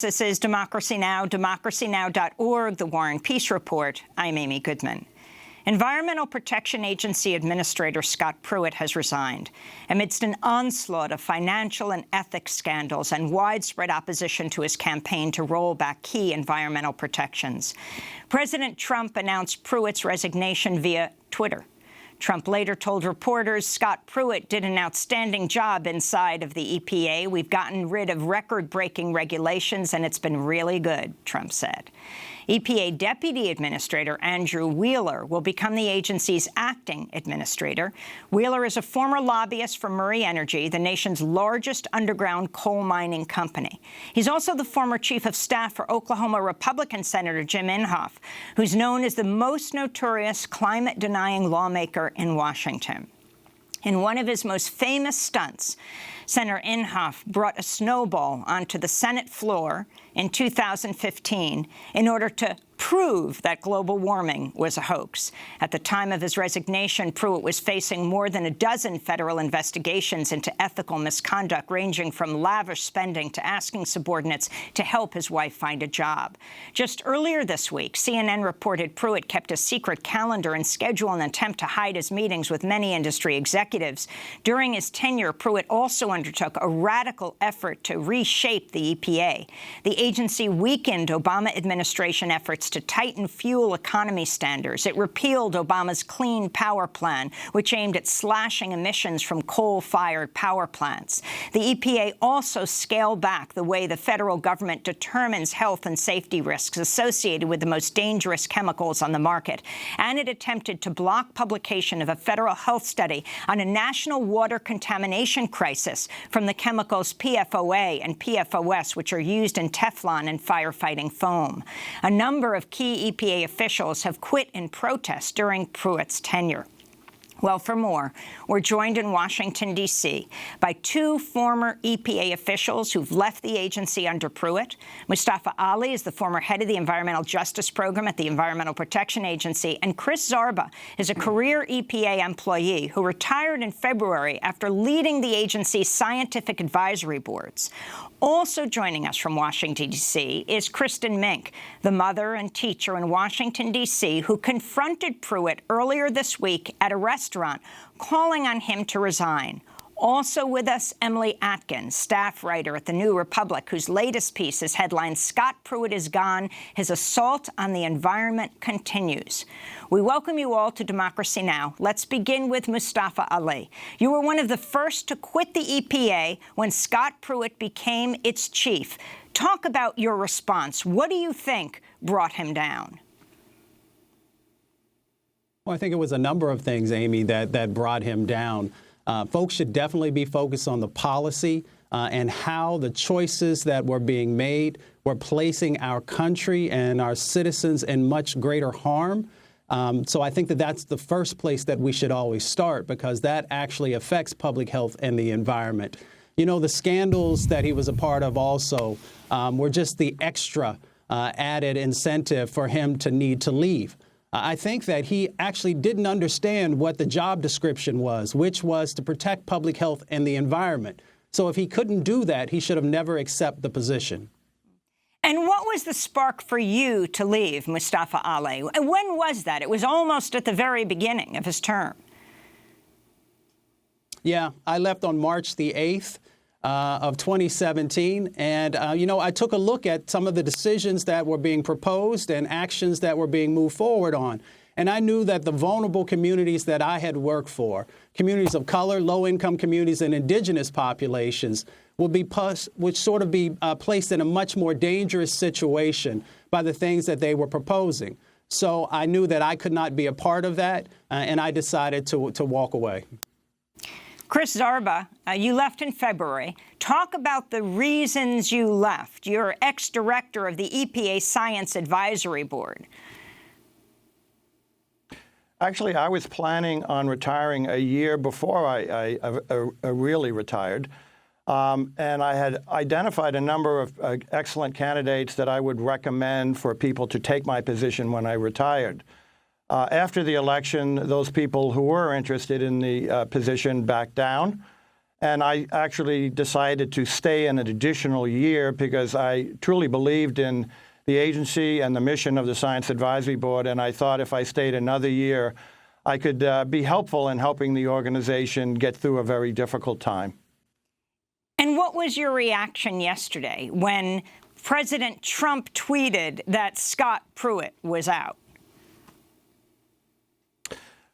This is Democracy Now!, democracynow.org, The War and Peace Report. I'm Amy Goodman. Environmental Protection Agency Administrator Scott Pruitt has resigned amidst an onslaught of financial and ethics scandals and widespread opposition to his campaign to roll back key environmental protections. President Trump announced Pruitt's resignation via Twitter. Trump later told reporters Scott Pruitt did an outstanding job inside of the EPA. We've gotten rid of record-breaking regulations, and it's been really good, Trump said. EPA Deputy Administrator Andrew Wheeler will become the agency's acting administrator. Wheeler is a former lobbyist for Murray Energy, the nation's largest underground coal mining company. He's also the former chief of staff for Oklahoma Republican Senator Jim Inhofe, who's known as the most notorious climate-denying lawmaker in Washington. In one of his most famous stunts, Senator Inhofe brought a snowball onto the Senate floor in 2015 in order to prove that global warming was a hoax. At the time of his resignation, Pruitt was facing more than a dozen federal investigations into ethical misconduct, ranging from lavish spending to asking subordinates to help his wife find a job. Just earlier this week, CNN reported Pruitt kept a secret calendar and schedule in an attempt to hide his meetings with many industry executives. During his tenure, Pruitt also undertook a radical effort to reshape the EPA. The agency weakened Obama administration efforts to tighten fuel economy standards. It repealed Obama's Clean Power Plan, which aimed at slashing emissions from coal-fired power plants. The EPA also scaled back the way the federal government determines health and safety risks associated with the most dangerous chemicals on the market. And it attempted to block publication of a federal health study on a national water contamination crisis from the chemicals PFOA and PFOS, which are used in Teflon and firefighting foam. A number of key EPA officials have quit in protest during Pruitt's tenure. Well, for more, we're joined in Washington, D.C. by two former EPA officials who've left the agency under Pruitt. Mustafa Ali is the former head of the Environmental Justice Program at the Environmental Protection Agency, and Chris Zarba is a career EPA employee who retired in February after leading the agency's scientific advisory boards. Also joining us from Washington, D.C. is Kristen Mink, the mother and teacher in Washington, D.C., who confronted Pruitt earlier this week at a restaurant, calling on him to resign. Also with us, Emily Atkins, staff writer at The New Republic, whose latest piece is headlined, "Scott Pruitt is Gone. His Assault on the Environment Continues." We welcome you all to Democracy Now! Let's begin with Mustafa Ali. You were one of the first to quit the EPA when Scott Pruitt became its chief. Talk about your response. What do you think brought him down? Well, I think it was a number of things, Amy, that brought him down. Folks should definitely be focused on the policy and how the choices that were being made were placing our country and our citizens in much greater harm. So I think that that's the first place that we should always start, because that actually affects public health and the environment. You know, the scandals that he was a part of also were just the extra added incentive for him to need to leave. I think that he actually didn't understand what the job description was, which was to protect public health and the environment. So if he couldn't do that, he should have never accepted the position. And what was the spark for you to leave, Mustafa Ali? When was that? It was almost at the very beginning of his term. Yeah, I left on March the 8th. Of 2017. And, you know, I took a look at some of the decisions that were being proposed and actions that were being moved forward on. And I knew that the vulnerable communities that I had worked for, communities of color, low-income communities, and indigenous populations, would sort of be placed in a much more dangerous situation by the things that they were proposing. So I knew that I could not be a part of that, and I decided to walk away. Chris Zarba, you left in February. Talk about the reasons you left. You're ex-director of the EPA Science Advisory Board. Actually, I was planning on retiring a year before I really retired. And I had identified a number of excellent candidates that I would recommend for people to take my position when I retired. After the election, those people who were interested in the position backed down. And I actually decided to stay an additional year because I truly believed in the agency and the mission of the Science Advisory Board. And I thought if I stayed another year, I could be helpful in helping the organization get through a very difficult time. And what was your reaction yesterday when President Trump tweeted that Scott Pruitt was out?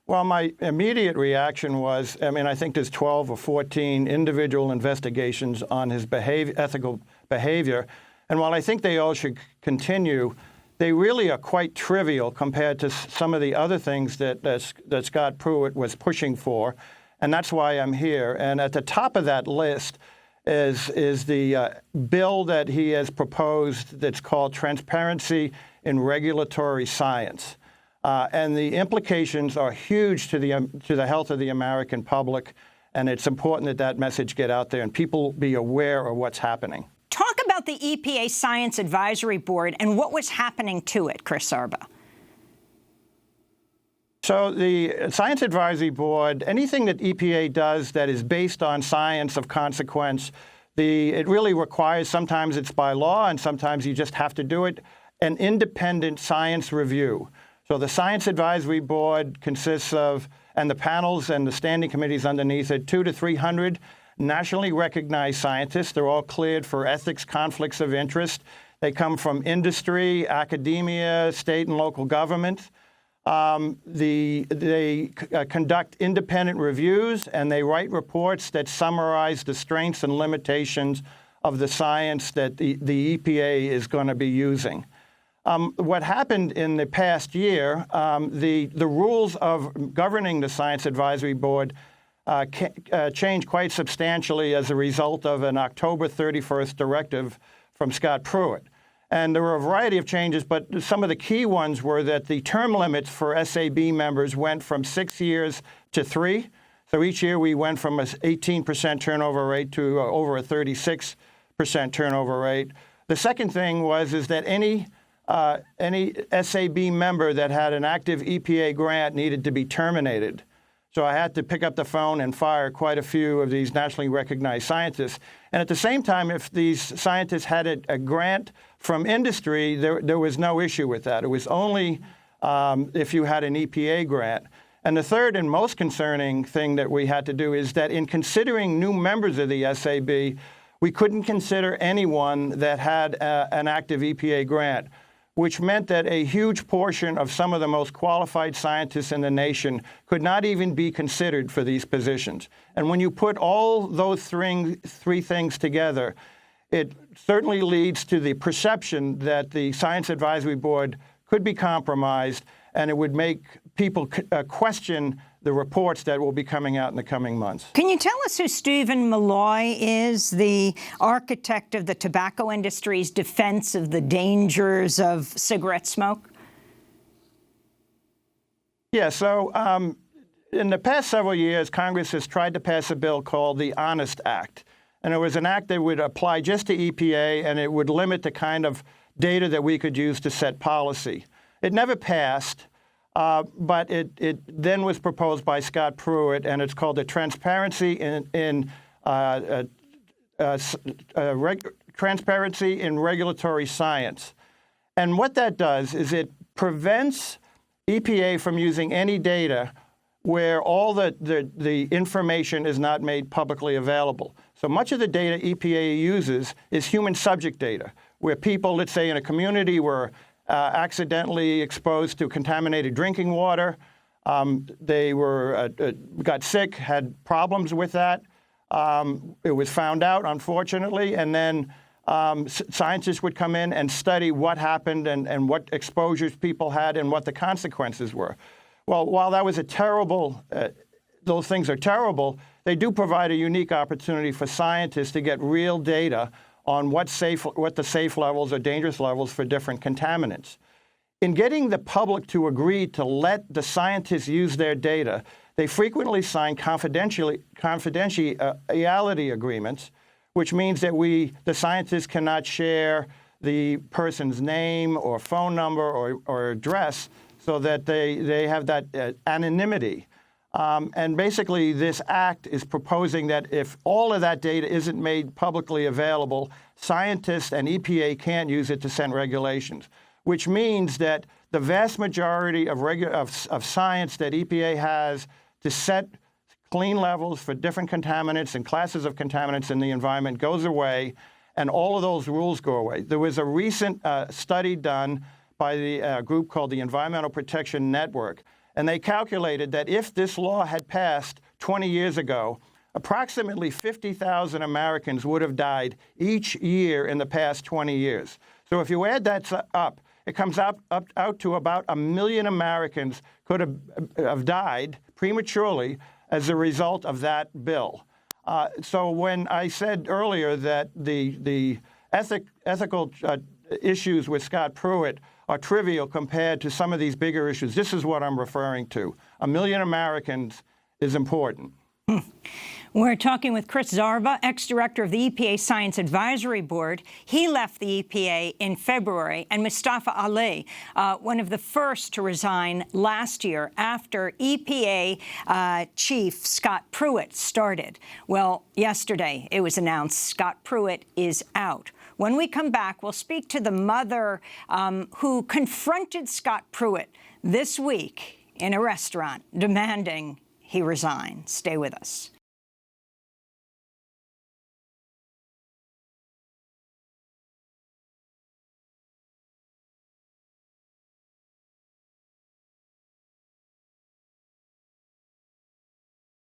Well, my immediate reaction was, I think there's 12 or 14 individual investigations on his ethical behavior. And while I think they all should continue, they really are quite trivial compared to some of the other things that Scott Pruitt was pushing for. And that's why I'm here. And at the top of that list is the bill that he has proposed that's called Transparency in Regulatory Science. And the implications are huge to the health of the American public. And it's important that that message get out there and people be aware of what's happening. Talk about the EPA Science Advisory Board and what was happening to it, Chris Sarba. So the Science Advisory Board, anything that EPA does that is based on science of consequence, it really requires, sometimes it's by law and sometimes you just have to do it, an independent science review. So the Science Advisory Board consists of, and the panels and the standing committees underneath it, 200 to 300 nationally recognized scientists. They're all cleared for ethics, conflicts of interest. They come from industry, academia, state and local government. They conduct independent reviews and they write reports that summarize the strengths and limitations of the science that the EPA is going to be using. What happened in the past year, the rules of governing the Science Advisory Board changed quite substantially as a result of an October 31st directive from Scott Pruitt. And there were a variety of changes, but some of the key ones were that the term limits for SAB members went from 6 years to 3. So each year we went from an 18% turnover rate to over a 36% turnover rate. The second thing is that any SAB member that had an active EPA grant needed to be terminated. So I had to pick up the phone and fire quite a few of these nationally recognized scientists. And at the same time, if these scientists had a grant from industry, there was no issue with that. It was only if you had an EPA grant. And the third and most concerning thing that we had to do is that in considering new members of the SAB, we couldn't consider anyone that had an active EPA grant, which meant that a huge portion of some of the most qualified scientists in the nation could not even be considered for these positions. And when you put all those three things together, it certainly leads to the perception that the Science Advisory Board could be compromised, and it would make people question the reports that will be coming out in the coming months. Can you tell us who Stephen Malloy is, the architect of the tobacco industry's defense of the dangers of cigarette smoke? Yeah, so in the past several years, Congress has tried to pass a bill called the Honest Act. And it was an act that would apply just to EPA, and it would limit the kind of data that we could use to set policy. It never passed. But it then was proposed by Scott Pruitt, and it's called the Transparency in Regulatory Science. And what that does is it prevents EPA from using any data where all the information is not made publicly available. So much of the data EPA uses is human subject data, where people, let's say in a community, were accidentally exposed to contaminated drinking water. They got sick, had problems with that. It was found out, unfortunately, and then scientists would come in and study what happened and what exposures people had and what the consequences were. Well, while that was those things are terrible, they do provide a unique opportunity for scientists to get real data on what the safe levels or dangerous levels for different contaminants. In getting the public to agree to let the scientists use their data, they frequently sign confidentiality agreements, which means that the scientists cannot share the person's name or phone number or address so that they have that anonymity. And basically, this act is proposing that if all of that data isn't made publicly available, scientists and EPA can't use it to set regulations, which means that the vast majority of science that EPA has to set clean levels for different contaminants and classes of contaminants in the environment goes away, and all of those rules go away. There was a recent study done by the group called the Environmental Protection Network, and they calculated that if this law had passed 20 years ago, approximately 50,000 Americans would have died each year in the past 20 years. So if you add that up, it comes out to about 1 million Americans could have died prematurely as a result of that bill. So when I said earlier that the ethical issues with Scott Pruitt are trivial compared to some of these bigger issues, this is what I'm referring to. 1 million Americans is important. We're talking with Chris Zarba, ex-director of the EPA Science Advisory Board. He left the EPA in February, and Mustafa Ali, one of the first to resign last year after EPA Chief Scott Pruitt started. Well, yesterday it was announced Scott Pruitt is out. When we come back, we'll speak to the mother who confronted Scott Pruitt this week in a restaurant, demanding he resign. Stay with us.